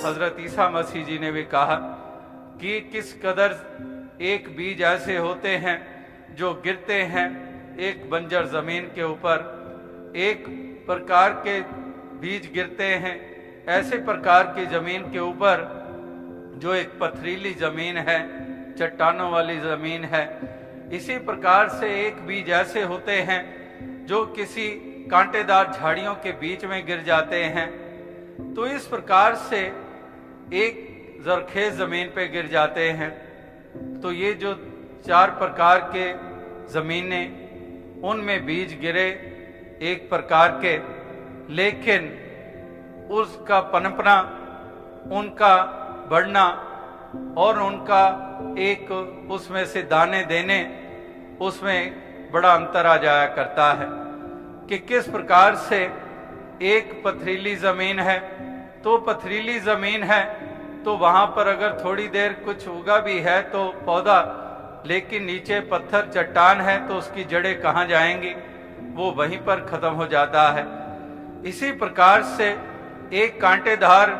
हजरत ईसा मसीह जी ने भी कहा कि किस कदर एक बीज ऐसे होते हैं जो गिरते हैं एक बंजर जमीन के ऊपर, एक प्रकार के बीज गिरते हैं ऐसे प्रकार की जमीन के ऊपर जो एक पथरीली जमीन है, चट्टानों वाली जमीन है। इसी प्रकार से एक बीज ऐसे होते हैं जो किसी कांटेदार झाड़ियों के बीच में गिर जाते हैं। तो इस प्रकार से एक जरखेज जमीन पे गिर जाते हैं। तो ये जो 4 प्रकार के जमीनें, उनमें बीज गिरे एक प्रकार के, लेकिन उसका पनपना, उनका बढ़ना और उनका एक उसमें से दाने देने, उसमें बड़ा अंतर आ जाया करता है कि किस प्रकार से एक पथरीली जमीन है। तो पथरीली जमीन है तो वहां पर अगर थोड़ी देर कुछ उगा भी है तो पौधा, लेकिन नीचे पत्थर चट्टान है तो उसकी जड़ें कहाँ जाएंगी, वो वहीं पर खत्म हो जाता है। इसी प्रकार से एक कांटेदार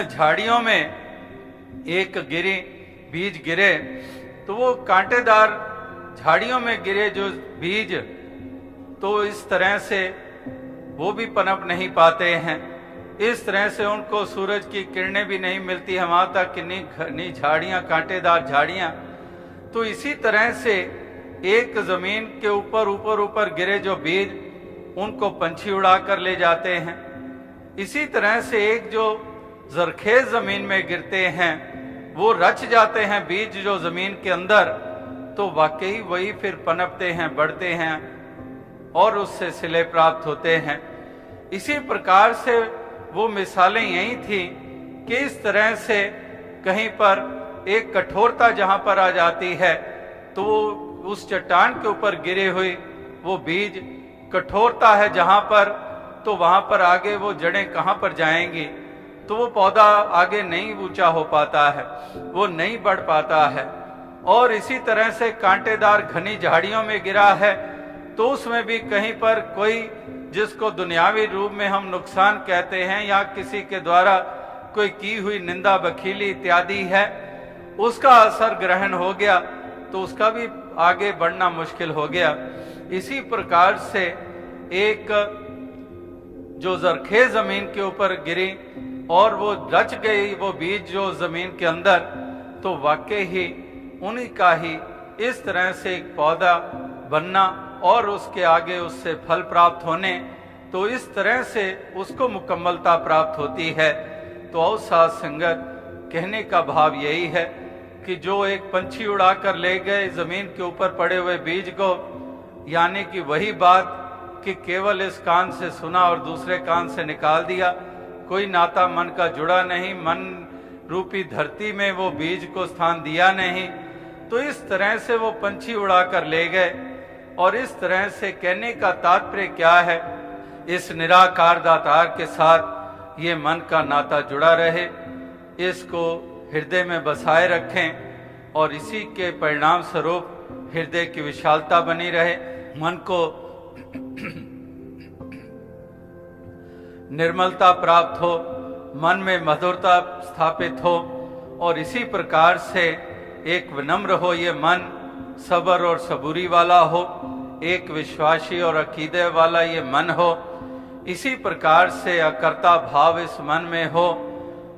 झाड़ियों में एक बीज गिरे तो वो कांटेदार झाड़ियों में गिरे जो बीज, तो इस तरह से वो भी पनप नहीं पाते हैं। इस तरह से उनको सूरज की किरणें भी नहीं मिलती है, वहां तक किन्नी झाड़ियां, कांटेदार झाड़ियां। तो इसी तरह से एक जमीन के ऊपर गिरे जो बीज, उनको पंछी उड़ा कर ले जाते हैं। इसी तरह से एक जो जरखेज जमीन में गिरते हैं वो रच जाते हैं बीज जो जमीन के अंदर, तो वाकई वही फिर पनपते हैं, बढ़ते हैं और उससे सिले प्राप्त होते हैं। इसी प्रकार से वो मिसालें यही थी कि इस तरह से कहीं पर एक कठोरता जहां पर आ जाती है तो उस चट्टान के ऊपर गिरे हुए वो बीज, कठोरता है जहां पर, तो वहां पर आगे वो जड़ें कहां पर जाएंगी, तो वो पौधा आगे नहीं ऊंचा हो पाता है, वो नहीं बढ़ पाता है। और इसी तरह से कांटेदार घनी झाड़ियों में गिरा है तो उसमें भी कहीं पर कोई, जिसको दुनियावी रूप में हम नुकसान कहते हैं या किसी के द्वारा कोई की हुई निंदा, बखीली इत्यादि है, उसका असर ग्रहण हो गया तो उसका भी आगे बढ़ना मुश्किल हो गया। इसी प्रकार से एक जो जरखेज जमीन के ऊपर गिरी और वो रच गई वो बीज जो जमीन के अंदर, तो वाकई ही उन्हीं का ही इस तरह से एक पौधा बनना और उसके आगे उससे फल प्राप्त होने, तो इस तरह से उसको मुकम्मलता प्राप्त होती है। तो और साथ संगत कहने का भाव यही है कि जो एक पंछी उड़ा कर ले गए जमीन के ऊपर पड़े हुए बीज को, यानी कि वही बात कि केवल इस कान से सुना और दूसरे कान से निकाल दिया, कोई नाता मन का जुड़ा नहीं, मन रूपी धरती में वो बीज को स्थान दिया नहीं, तो इस तरह से वो पंछी उड़ा कर ले गए। और इस तरह से कहने का तात्पर्य क्या है, इस निराकार दातार के साथ ये मन का नाता जुड़ा रहे, इसको हृदय में बसाए रखें और इसी के परिणाम स्वरूप हृदय की विशालता बनी रहे, मन को निर्मलता प्राप्त हो, मन में मधुरता स्थापित हो और इसी प्रकार से एक विनम्र हो ये मन, सब्र और सबूरी वाला हो, एक विश्वासी और अकीदे वाला ये मन हो। इसी प्रकार से अकर्ता भाव इस मन में हो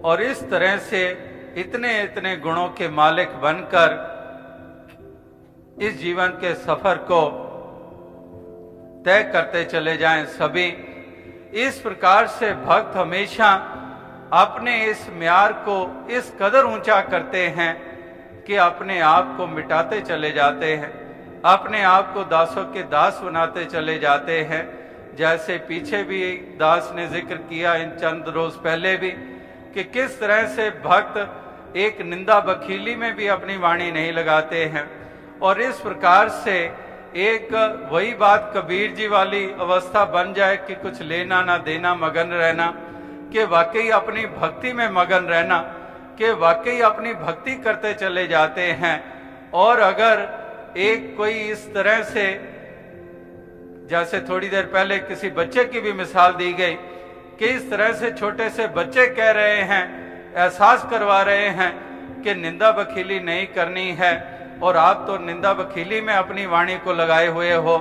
और इस तरह से इतने इतने गुणों के मालिक बनकर इस जीवन के सफर को तय करते चले जाएं सभी। इस प्रकार से भक्त हमेशा अपने इस म्यार को इस कदर ऊंचा करते हैं कि अपने आप को मिटाते चले जाते हैं, अपने आप को दासों के दास बनाते चले जाते हैं। जैसे पीछे भी दास ने जिक्र किया इन चंद रोज पहले भी कि किस तरह से भक्त एक निंदा बखीली में भी अपनी वाणी नहीं लगाते हैं। और इस प्रकार से एक वही बात कबीर जी वाली अवस्था बन जाए कि कुछ लेना ना देना, मगन रहना, कि वाकई अपनी भक्ति में मगन रहना, कि वाकई अपनी भक्ति करते चले जाते हैं। और अगर एक कोई इस तरह से, जैसे थोड़ी देर पहले किसी बच्चे की भी मिसाल दी गई कि इस तरह से छोटे से बच्चे कह रहे हैं एहसास करवा रहे हैं कि निंदा बखीली नहीं करनी है। और आप तो निंदा बखीली में अपनी वाणी को लगाए हुए हो।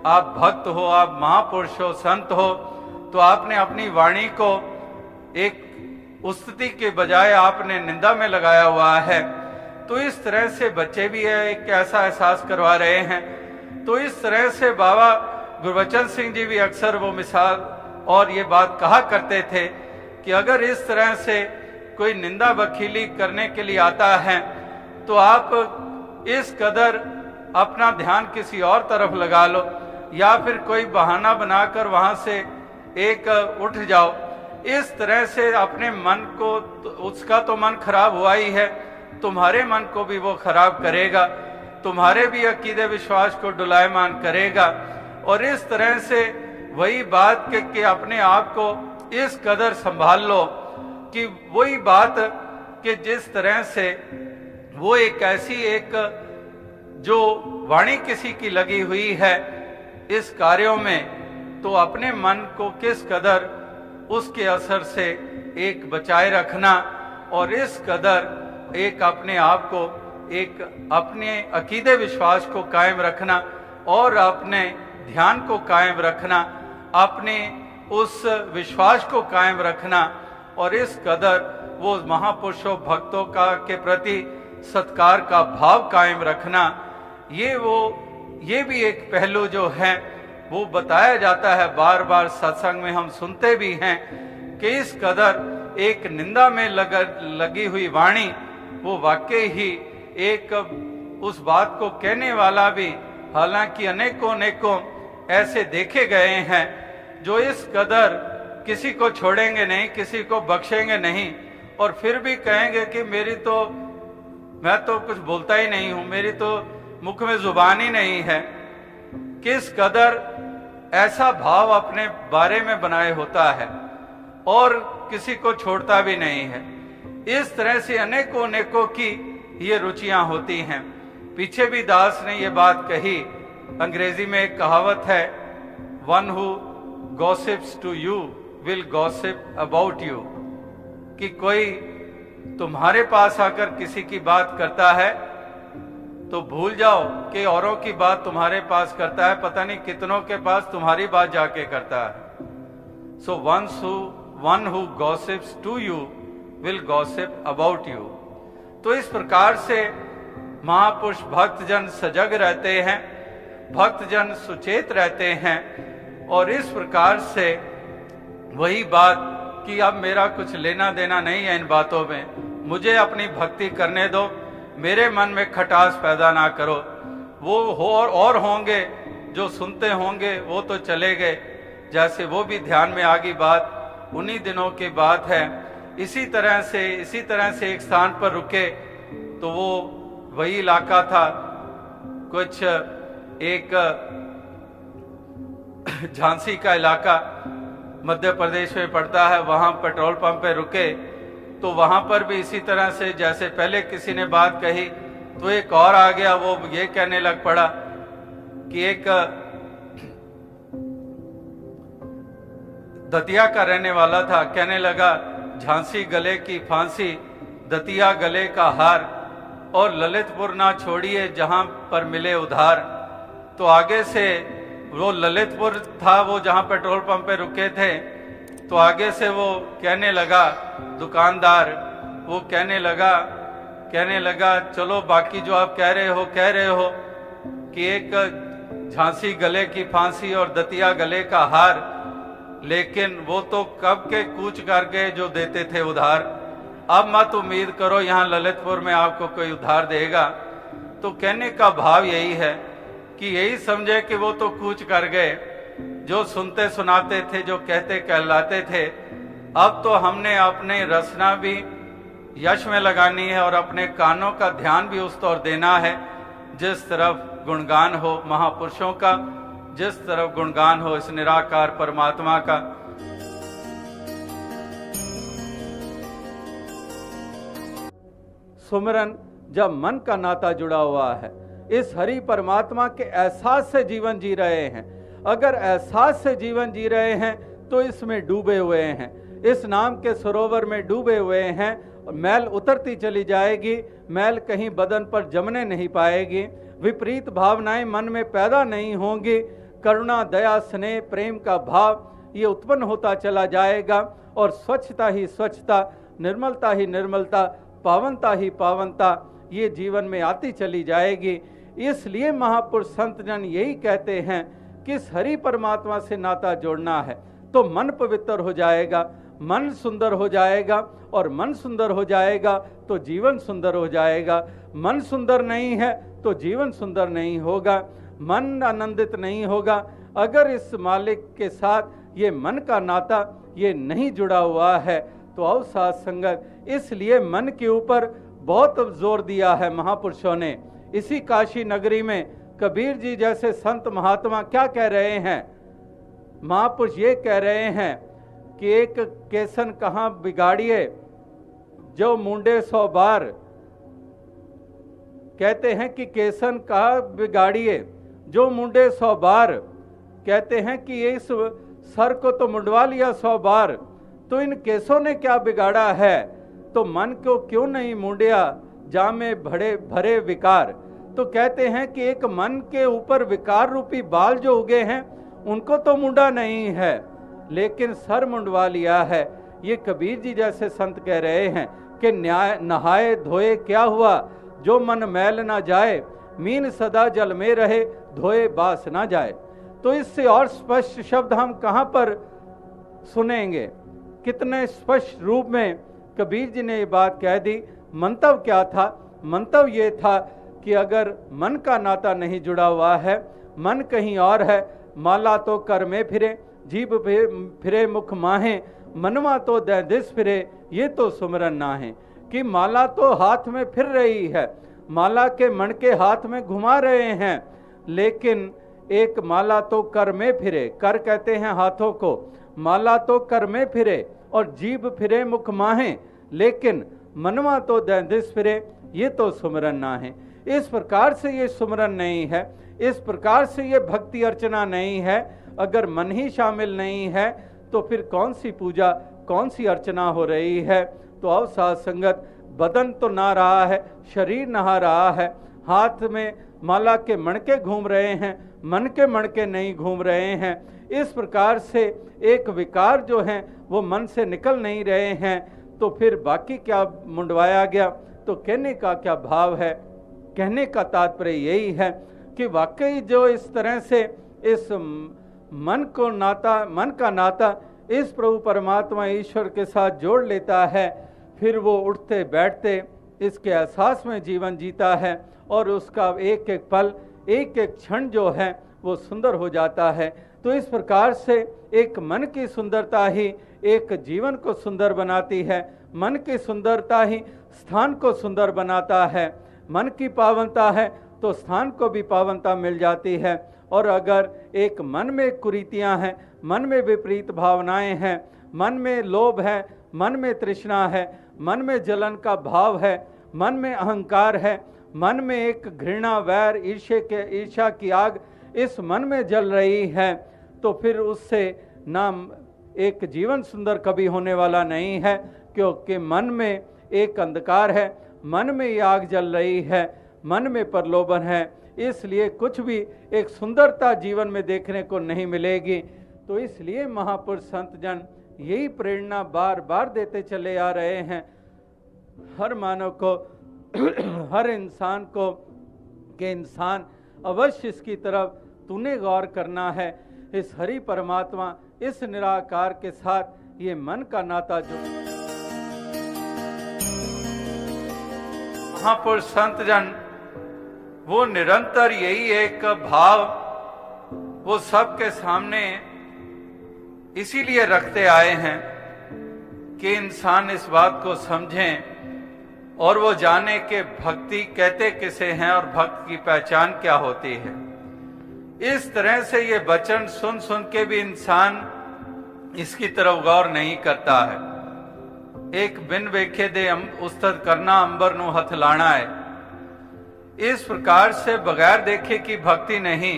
आप भक्त हो, आप महापुरुष हो, संत हो, तो आपने अपनी वाणी को एक स्तुति के बजाय आपने निंदा में लगाया हुआ है। तो इस तरह से बच्चे भी एक ऐसा एहसास करवा रहे हैं। तो इस तरह से बाबा गुरबचन सिंह जी भी अक्सर वो मिसाल और ये बात कहा करते थे कि अगर इस तरह से कोई निंदा बखीली करने के लिए आता है तो आप इस कदर अपना ध्यान किसी और तरफ लगा लो, या फिर कोई बहाना बनाकर वहां से एक उठ जाओ। इस तरह से अपने मन को, उसका तो मन खराब हुआ ही है, तुम्हारे मन को भी वो खराब करेगा, तुम्हारे भी अकीदे विश्वास को डुलायमान करेगा। और इस तरह से वही बात कि अपने आप को इस कदर संभाल लो कि वही बात कि जिस तरह से वो एक ऐसी एक जो वाणी किसी की लगी हुई है इस कार्यों में, तो अपने मन को किस कदर उसके असर से एक बचाए रखना और इस कदर एक अपने आप को, एक अपने अकीदे विश्वास को कायम रखना और अपने ध्यान को कायम रखना, अपने उस विश्वास को कायम रखना और इस कदर वो महापुरुषों भक्तों का के प्रति सत्कार का भाव कायम रखना। ये भी एक पहलू जो है वो बताया जाता है, बार बार सत्संग में हम सुनते भी हैं कि इस कदर एक निंदा में लगी हुई वाणी वो वाकई ही एक उस बात को कहने वाला भी, हालांकि अनेकों ऐसे देखे गए हैं जो इस कदर किसी को छोड़ेंगे नहीं, किसी को बख्शेंगे नहीं और फिर भी कहेंगे कि मैं तो कुछ बोलता ही नहीं हूं, मेरी तो मुख में जुबान ही नहीं है। किस कदर ऐसा भाव अपने बारे में बनाए होता है और किसी को छोड़ता भी नहीं है। इस तरह से अनेकों की ये रुचियां होती हैं। पीछे भी दास ने ये बात कही, अंग्रेजी में एक कहावत है, one who gossips to you will gossip about you, कि कोई तुम्हारे पास आकर किसी की बात करता है तो भूल जाओ कि औरों की बात तुम्हारे पास करता है, पता नहीं कितनों के पास तुम्हारी बात जाके करता है। So one who gossips to you will gossip about you. तो इस प्रकार से महापुरुष भक्तजन सजग रहते हैं, भक्तजन सुचेत रहते हैं और इस प्रकार से वही बात कि अब मेरा कुछ लेना देना नहीं है इन बातों में, मुझे अपनी भक्ति करने दो, मेरे मन में खटास पैदा ना करो। वो हो और होंगे जो सुनते होंगे वो तो चले गए, जैसे वो भी ध्यान में आ गई बात, उन्हीं दिनों की बात है। इसी तरह से एक स्थान पर रुके तो वो वही इलाका था, कुछ एक झांसी का इलाका मध्य प्रदेश में पड़ता है, वहां पेट्रोल पंप पे रुके तो वहां पर भी इसी तरह से जैसे पहले किसी ने बात कही तो एक और आ गया, वो ये कहने लग पड़ा कि एक दतिया का रहने वाला था, कहने लगा झांसी गले की फांसी, दतिया गले का हार और ललितपुर ना छोड़िए जहां पर मिले उधार। तो आगे से वो ललितपुर था, वो जहां पेट्रोल पंप पे रुके थे, तो आगे से वो कहने लगा, दुकानदार वो कहने लगा चलो बाकी जो आप कह रहे हो कि एक झांसी गले की फांसी और दतिया गले का हार, लेकिन वो तो कब के कूच कर गए जो देते थे उधार। अब मत उम्मीद करो यहाँ ललितपुर में आपको कोई उधार देगा। तो कहने का भाव यही है कि यही समझे कि वो तो कूच कर गए, जो सुनते सुनाते थे, जो कहते कहलाते थे। अब तो हमने अपने रचना भी यश में लगानी है और अपने कानों का ध्यान भी उस तरफ देना है जिस तरफ गुणगान हो महापुरुषों का, जिस तरफ गुणगान हो इस निराकार परमात्मा का। सुमिरन जब मन का नाता जुड़ा हुआ है, इस हरि परमात्मा के एहसास से जीवन जी रहे हैं। अगर एहसास से जीवन जी रहे हैं तो इसमें डूबे हुए हैं, इस नाम के सरोवर में डूबे हुए हैं। मैल उतरती चली जाएगी, मैल कहीं बदन पर जमने नहीं पाएगी, विपरीत भावनाएं मन में पैदा नहीं होंगी, करुणा, दया, स्नेह, प्रेम का भाव ये उत्पन्न होता चला जाएगा, और स्वच्छता ही स्वच्छता, निर्मलता ही निर्मलता, पावनता ही पावनता ये जीवन में आती चली जाएगी। इसलिए महापुरुष संत जन यही कहते हैं कि इस हरि परमात्मा से नाता जोड़ना है तो मन पवित्र हो जाएगा, मन सुंदर हो जाएगा, और मन सुंदर हो जाएगा तो जीवन सुंदर हो जाएगा। मन सुंदर नहीं है तो जीवन सुंदर नहीं होगा, मन आनंदित नहीं होगा अगर इस मालिक के साथ ये मन का नाता ये नहीं जुड़ा हुआ है। तो आओ साथ संगत, इसलिए मन के ऊपर बहुत जोर दिया है महापुरुषों ने। इसी काशी नगरी में कबीर जी जैसे संत महात्मा क्या कह रहे हैं, महापुरुष ये कह रहे हैं कि एक केसन कहाँ बिगाड़िए जो मुंडे 100 बार। कहते हैं कि केसन कहाँ बिगाड़िए जो मुंडे 100 बार। कहते हैं कि इस सर को तो मुंडवा लिया 100 बार, तो इन केसों ने क्या बिगाड़ा है, तो मन को क्यों नहीं मुंडिया जामे भरे विकार। तो कहते हैं कि एक मन के ऊपर विकार रूपी बाल जो उगे हैं उनको तो मुंडा नहीं है, लेकिन सर मुंडवा लिया है। ये कबीर जी जैसे संत कह रहे हैं कि नहाए धोए क्या हुआ, जो मन मैल ना जाए, मीन सदा जल में रहे, धोए बास ना जाए। तो इससे और स्पष्ट शब्द हम कहाँ पर सुनेंगे, कितने स्पष्ट रूप में कबीर जी ने ये बात कह दी। मंतव्य क्या था, मंतव्य ये था कि अगर मन का नाता नहीं जुड़ा हुआ है, मन कहीं और है, माला तो कर में फिरे, जीभ फिरे मुख माहे, मनवा तो दिस फिरे, ये तो सुमरन ना है। कि माला तो हाथ में फिर रही है, माला के मन के हाथ में घुमा रहे हैं, लेकिन एक माला तो कर में फिरे, कर कहते हैं हाथों को, माला तो कर में फिरे और जीभ फिरे मुख माहे, लेकिन मनवा तो दिस फिरे, ये तो सुमरन ना है। इस प्रकार से ये सुमरन नहीं है, इस प्रकार से ये भक्ति अर्चना नहीं है। अगर मन ही शामिल नहीं है तो फिर कौन सी पूजा, कौन सी अर्चना हो रही है। तो आओ साथ संगत, बदन तो नहा रहा है, शरीर नहा रहा है, हाथ में माला के मणके घूम रहे हैं, मन के मणके नहीं घूम रहे हैं। इस प्रकार से एक विकार जो है वो मन से निकल नहीं रहे हैं, तो फिर बाकी क्या मुंडवाया गया। तो कहने का क्या भाव है, कहने का तात्पर्य यही है कि वाकई जो इस तरह से इस मन का नाता इस प्रभु परमात्मा ईश्वर के साथ जोड़ लेता है, फिर वो उठते बैठते इसके एहसास में जीवन जीता है, और उसका एक एक पल, एक एक क्षण जो है वो सुंदर हो जाता है। तो इस प्रकार से एक मन की सुंदरता ही एक जीवन को सुंदर बनाती है, मन की सुंदरता ही स्थान को सुंदर बनाता है। मन की पावनता है तो स्थान को भी पावनता मिल जाती है। और अगर एक मन में कुरीतियां हैं, मन में विपरीत भावनाएं हैं, मन में लोभ है, मन में तृष्णा है, मन में जलन का भाव है, मन में अहंकार है, मन में एक घृणा, वैर, ईर्ष्या की आग इस मन में जल रही है, तो फिर उससे नाम एक जीवन सुंदर कभी होने वाला नहीं है, क्योंकि मन में एक अंधकार है, मन में ये आग जल रही है, मन में प्रलोभन है, इसलिए कुछ भी एक सुंदरता जीवन में देखने को नहीं मिलेगी। तो इसलिए महापुरुष संत जन यही प्रेरणा बार बार देते चले आ रहे हैं हर मानव को, हर इंसान को, कि इंसान अवश्य इसकी तरफ तूने गौर करना है। इस हरि परमात्मा, इस निराकार के साथ ये मन का नाता जो महापुरुष संत जन वो निरंतर यही एक भाव वो सबके सामने इसीलिए रखते आए हैं कि इंसान इस बात को समझें और वो जाने कि भक्ति कहते किसे हैं और भक्त की पहचान क्या होती है। इस तरह से ये वचन सुन सुन के भी इंसान इसकी तरफ गौर नहीं करता है। एक बिन वेखे दे उस्तद करना अंबर नु हथ लाना है। इस प्रकार से बगैर देखे की भक्ति नहीं,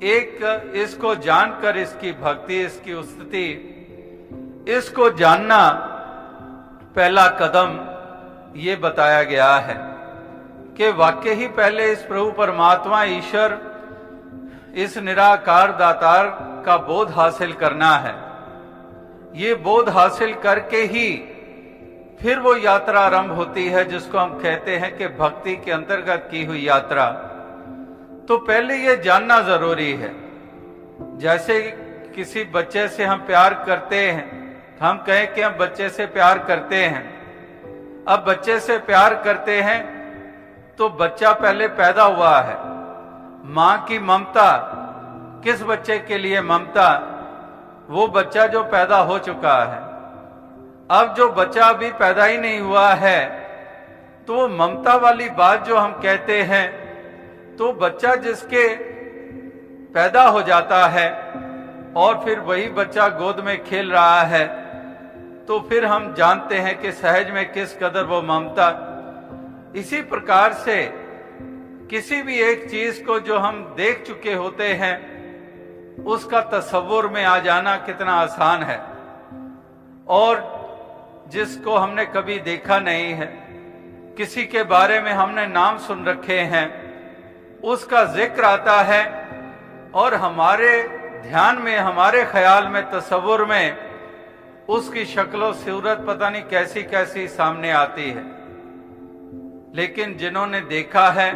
एक इसको जानकर इसकी भक्ति, इसकी उस्तति, इसको जानना पहला कदम ये बताया गया है कि वाकई ही पहले इस प्रभु परमात्मा ईश्वर, इस निराकार दातार का बोध हासिल करना है। ये बोध हासिल करके ही फिर वो यात्रा आरंभ होती है जिसको हम कहते हैं कि भक्ति के अंतर्गत की हुई यात्रा। तो पहले ये जानना जरूरी है। जैसे किसी बच्चे से हम प्यार करते हैं, हम कहें कि हम बच्चे से प्यार करते हैं। अब बच्चे से प्यार करते हैं तो बच्चा पहले पैदा हुआ है, मां की ममता, किस बच्चे के लिए ममता, वो बच्चा जो पैदा हो चुका है। अब जो बच्चा अभी पैदा ही नहीं हुआ है, तो वो ममता वाली बात जो हम कहते हैं, तो बच्चा जिसके पैदा हो जाता है और फिर वही बच्चा गोद में खेल रहा है, तो फिर हम जानते हैं कि सहज में किस कदर वो ममता। इसी प्रकार से किसी भी एक चीज को जो हम देख चुके होते हैं, उसका तस्वुर में आ जाना कितना आसान है, और जिसको हमने कभी देखा नहीं है, किसी के बारे में हमने नाम सुन रखे हैं, उसका जिक्र आता है और हमारे ध्यान में, हमारे ख्याल में, तस्वुर में उसकी शक्लो सूरत पता नहीं कैसी कैसी सामने आती है। लेकिन जिन्होंने देखा है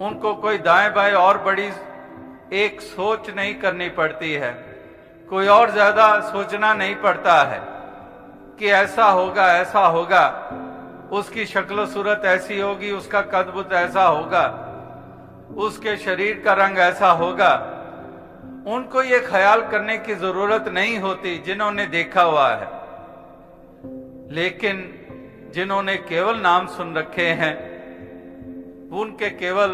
उनको कोई दाएं बाएं और बड़ी एक सोच नहीं करनी पड़ती है, कोई और ज्यादा सोचना नहीं पड़ता है कि ऐसा होगा, ऐसा होगा, उसकी शक्ल सूरत ऐसी होगी, उसका कद बुत ऐसा होगा, उसके शरीर का रंग ऐसा होगा। उनको ये ख्याल करने की जरूरत नहीं होती जिन्होंने देखा हुआ है। लेकिन जिन्होंने केवल नाम सुन रखे हैं, उनके केवल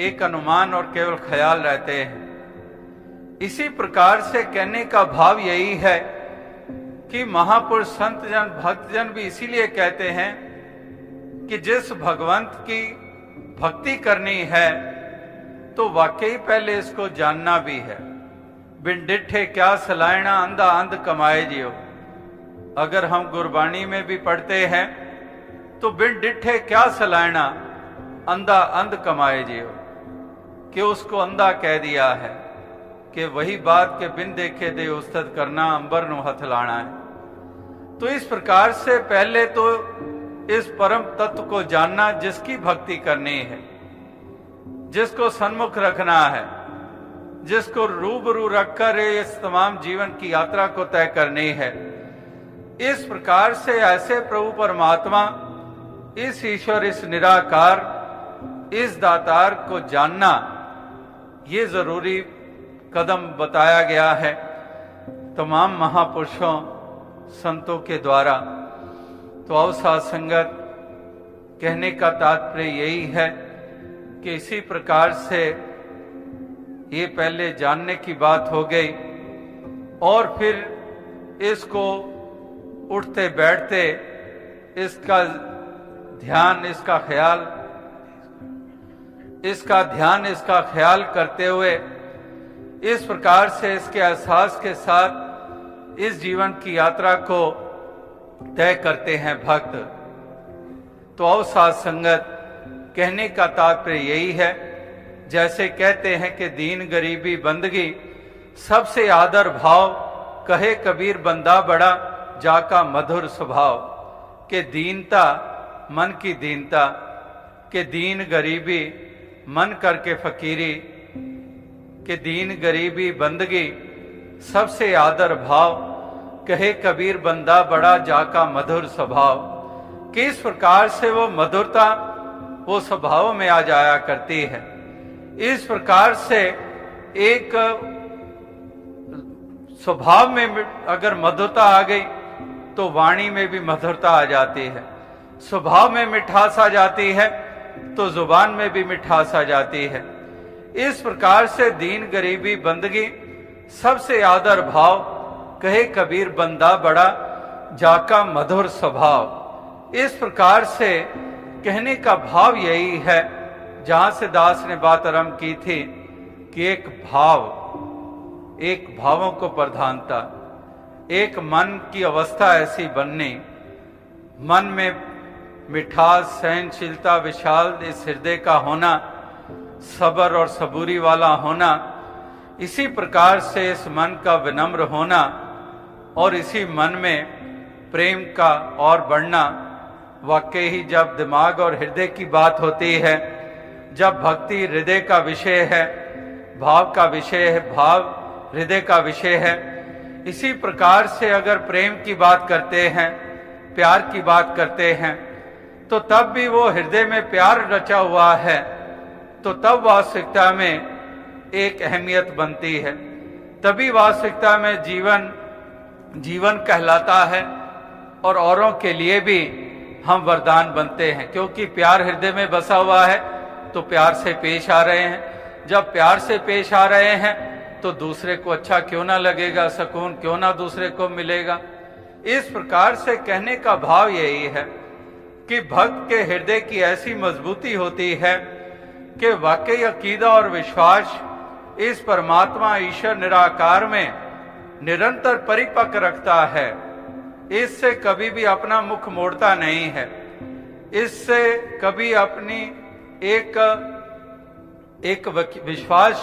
एक अनुमान और केवल ख्याल रहते हैं। इसी प्रकार से कहने का भाव यही है कि महापुरुष, संत जन, भक्त जन भी इसीलिए कहते हैं कि जिस भगवंत की भक्ति करनी है तो वाकई पहले इसको जानना भी है। बिन डिठे क्या सलायना, अंधा अंध कमाए जियो। अगर हम गुरबाणी में भी पढ़ते हैं तो बिन डिठे क्या सलायना, अंधा अंध कमाए जियो, कि उसको अंधा कह दिया है कि वही बात के बिन देखे दे उस्तद करना, अंबर नु हथ लाना है। तो इस प्रकार से पहले तो इस परम तत्व को जानना जिसकी भक्ति करनी है, जिसको सन्मुख रखना है, जिसको रूबरू रखकर इस तमाम जीवन की यात्रा को तय करनी है। इस प्रकार से ऐसे प्रभु परमात्मा, इस ईश्वर, इस निराकार, इस दातार को जानना ये जरूरी कदम बताया गया है तमाम महापुरुषों, संतों के द्वारा। तो अवसाद संगत, कहने का तात्पर्य यही है कि इसी प्रकार से ये पहले जानने की बात हो गई, और फिर इसको उठते बैठते इसका ध्यान, इसका ख्याल करते हुए इस प्रकार से इसके एहसास के साथ इस जीवन की यात्रा को तय करते हैं भक्त। तो अवसाद संगत, कहने का तात्पर्य यही है, जैसे कहते हैं कि दीन गरीबी बंदगी सबसे आदर भाव, कहे कबीर बंदा बड़ा जाका मधुर स्वभाव। के दीनता, मन की दीनता, के दीन गरीबी, मन करके फकीरी, के दीन गरीबी बंदगी सबसे आदर भाव, कहे कबीर बंदा बड़ा जाका मधुर स्वभाव। किस प्रकार से वो मधुरता वो स्वभाव में आ जाया करती है। इस प्रकार से एक स्वभाव में अगर मधुरता आ गई तो वाणी में भी मधुरता आ जाती है, स्वभाव में मिठास आ जाती है तो जुबान में भी मिठास आ जाती है। इस प्रकार से दीन गरीबी बंदगी सबसे आदर भाव, कहे कबीर बंदा बड़ा जाका मधुर स्वभाव। इस प्रकार से कहने का भाव यही है, जहां से दास ने बात आरंभ की थी कि एक भावों को प्रधानता, एक मन की अवस्था ऐसी बननी, मन में मिठास, सहनशीलता, विशाल इस हृदय का होना, सब्र और सबूरी वाला होना, इसी प्रकार से इस मन का विनम्र होना और इसी मन में प्रेम का और बढ़ना। वाकई ही जब दिमाग और हृदय की बात होती है, जब भक्ति हृदय का विषय है, भाव का विषय है, भाव हृदय का विषय है, इसी प्रकार से अगर प्रेम की बात करते हैं, प्यार की बात करते हैं, तो तब भी वो हृदय में प्यार रचा हुआ है, तो तब वास्तविकता में एक अहमियत बनती है, तभी वास्तविकता में जीवन कहलाता है और औरों के लिए भी हम वरदान बनते हैं। क्योंकि प्यार हृदय में बसा हुआ है तो प्यार से पेश आ रहे हैं। जब प्यार से पेश आ रहे हैं तो दूसरे को अच्छा क्यों ना लगेगा, सुकून क्यों ना दूसरे को मिलेगा। इस प्रकार से कहने का भाव यही है कि भक्त के हृदय की ऐसी मजबूती होती है कि वाकई अकीदा और विश्वास इस परमात्मा ईश्वर निराकार में निरंतर परिपक्व रखता है। इससे कभी भी अपना मुख मोड़ता नहीं है, इससे कभी अपनी एक विश्वास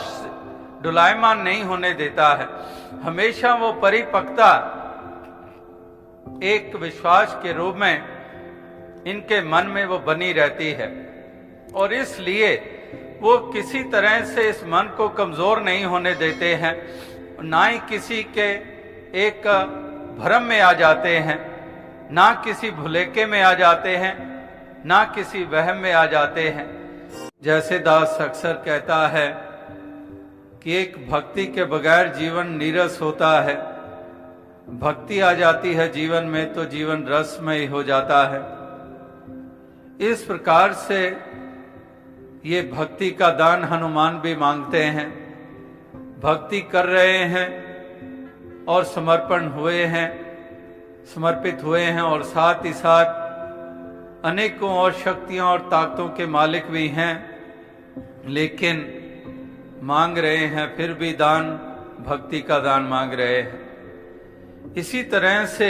डुलायमान नहीं होने देता है। हमेशा वो परिपक्वता एक विश्वास के रूप में इनके मन में वो बनी रहती है और इसलिए वो किसी तरह से इस मन को कमजोर नहीं होने देते हैं, ना ही किसी के एक भ्रम में आ जाते हैं, ना किसी भुलेखे में आ जाते हैं, ना किसी वहम में आ जाते हैं। जैसे दास अक्सर कहता है कि एक भक्ति के बगैर जीवन नीरस होता है, भक्ति आ जाती है जीवन में तो जीवन रसमय हो जाता है। इस प्रकार से ये भक्ति का दान हनुमान भी मांगते हैं। भक्ति कर रहे हैं और समर्पण हुए हैं, समर्पित हुए हैं और साथ ही साथ अनेकों और शक्तियों और ताकतों के मालिक भी हैं, लेकिन मांग रहे हैं, फिर भी दान, भक्ति का दान मांग रहे हैं। इसी तरह से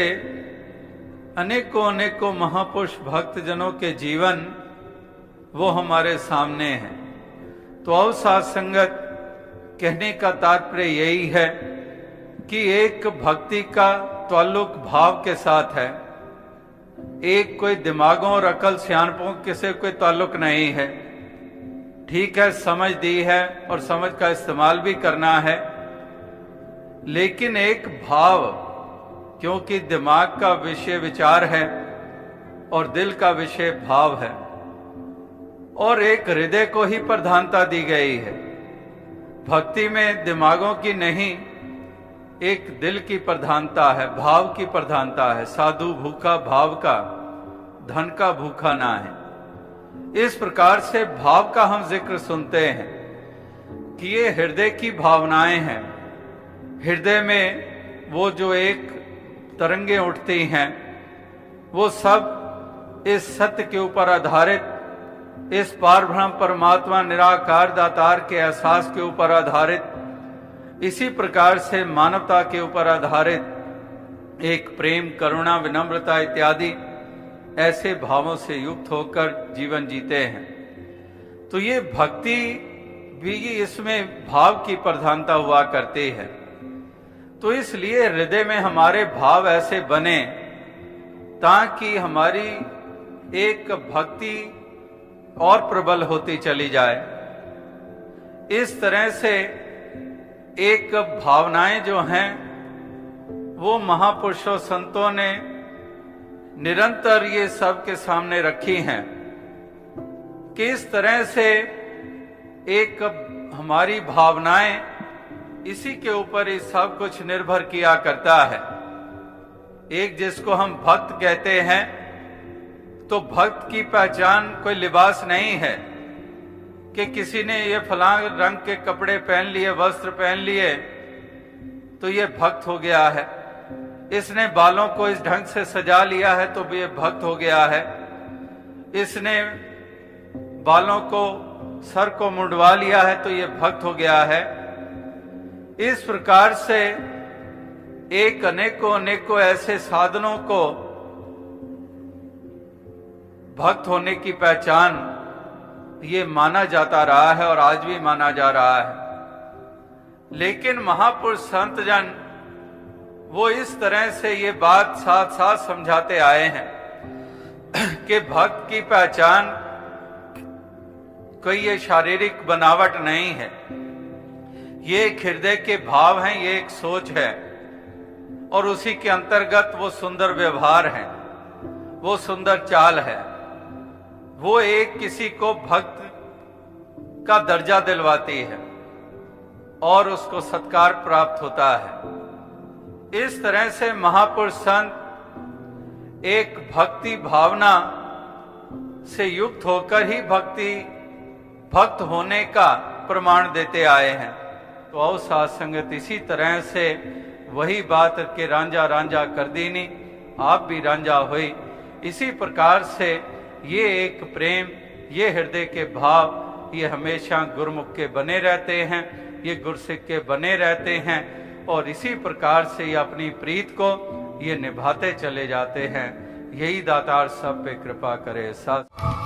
अनेकों महापुरुष भक्त जनों के जीवन वो हमारे सामने हैं। तो अवसाद संगत कहने का तात्पर्य यही है कि एक भक्ति का ताल्लुक भाव के साथ है, एक कोई दिमागों और अकल सियानपों के से कोई ताल्लुक नहीं है। ठीक है, समझ दी है और समझ का इस्तेमाल भी करना है, लेकिन एक भाव, क्योंकि दिमाग का विषय विचार है और दिल का विषय भाव है और एक हृदय को ही प्रधानता दी गई है। भक्ति में दिमागों की नहीं, एक दिल की प्रधानता है, भाव की प्रधानता है। साधु भूखा भाव का, धन का भूखा ना है। इस प्रकार से भाव का हम जिक्र सुनते हैं कि ये हृदय की भावनाएं हैं। हृदय में वो जो एक तरंगे उठती हैं, वो सब इस सत्य के ऊपर आधारित, इस पारब्रह्म परमात्मा निराकार दातार के एहसास के ऊपर आधारित, इसी प्रकार से मानवता के ऊपर आधारित एक प्रेम, करुणा, विनम्रता इत्यादि ऐसे भावों से युक्त होकर जीवन जीते हैं। तो ये भक्ति भी इसमें भाव की प्रधानता हुआ करती है। तो इसलिए हृदय में हमारे भाव ऐसे बने ताकि हमारी एक भक्ति और प्रबल होती चली जाए। इस तरह से एक भावनाएं जो हैं वो महापुरुषों संतों ने निरंतर ये सब के सामने रखी हैं कि इस तरह से एक हमारी भावनाएं, इसी के ऊपर ही सब कुछ निर्भर किया करता है। एक जिसको हम भक्त कहते हैं, तो भक्त की पहचान कोई लिबास नहीं है कि किसी ने ये फलां रंग के कपड़े पहन लिए, वस्त्र पहन लिए तो ये भक्त हो गया है। इसने बालों को इस ढंग से सजा लिया है तो भी ये भक्त हो गया है। इसने बालों को सर को मुंडवा लिया है तो ये भक्त हो गया है। इस प्रकार से एक अनेकों ऐसे साधनों को भक्त होने की पहचान ये माना जाता रहा है और आज भी माना जा रहा है। लेकिन महापुरुष संत जन वो इस तरह से ये बात साथ साथ समझाते आए हैं कि भक्त की पहचान कोई ये शारीरिक बनावट नहीं है, ये एक हृदय के भाव हैं, ये एक सोच है और उसी के अंतर्गत वो सुंदर व्यवहार है, वो सुंदर चाल है, वो एक किसी को भक्त का दर्जा दिलवाती है और उसको सत्कार प्राप्त होता है। इस तरह से महापुरुष संत एक भक्ति भावना से युक्त होकर ही भक्त होने का प्रमाण देते आए हैं। तो आओ साथ संगत इसी तरह से वही बात के रांझा रांझा कर दीनी, आप भी रांझा हुई। इसी प्रकार से ये एक प्रेम, ये हृदय के भाव, ये हमेशा गुरुमुख के बने रहते हैं, ये गुरसिक के बने रहते हैं और इसी प्रकार से ये अपनी प्रीत को ये निभाते चले जाते हैं। यही दातार सब पे कृपा करे। साथ